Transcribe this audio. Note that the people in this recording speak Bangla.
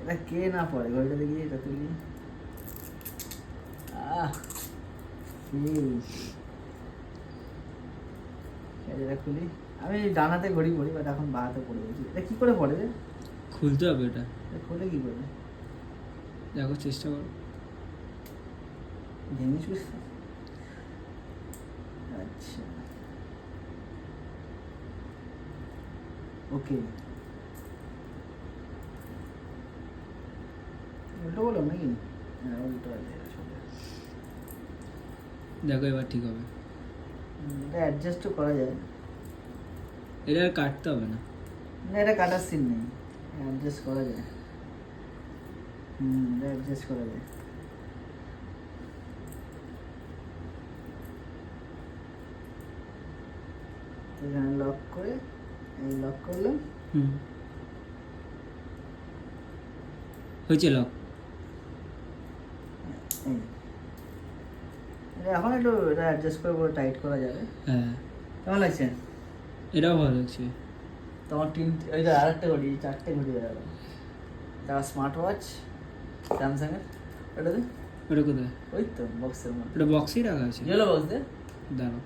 এটা কে না পড়ে ঘড়িটা দেখি, এটা তুলি। এটা খুলি। আমি ডানাতে ঘড়ি পড়ি, বাট এখন বাহাতে পড়ে গেছি। এটা কি করে পড়ে রে? খুলতে হবে এটা। খুলে কি করে? দেখো চেষ্টা করো। জিনিস বুঝতে, আচ্ছা ওকে। উল্টো বলো নাকি? হ্যাঁ উল্টো আছে আসলে। দেখো এবার ঠিক হবে। এটা অ্যাডজাস্টও করা যায়। এটা আর কাটতে হবে না। না এটা কাটার সিন নেই, অ্যাডজাস্ট করা যায়। এটা অ্যাডজাস্ট করা যায়। এখানে লক করে, এই লক করলাম। হয়েছে লক। এই এখন একটু এটা অ্যাডজাস্ট করে পুরো টাইট করা যাবে। হ্যাঁ কেমন লাগছে? এটাও ভালো লাগছে। তোমার তিনটে, ওই যে আরেকটা ঘড়ি, চারটে ঘড়ি হয়ে গেল। এটা স্মার্ট ওয়াচ স্যামসাংয়ের। ওটা দে, ওটা কোথায়? ওই তো বক্সের মধ্যে। ওটা বক্সেই রাখা আছে। ইয়েলো বক্স দে। দাঁড়াও।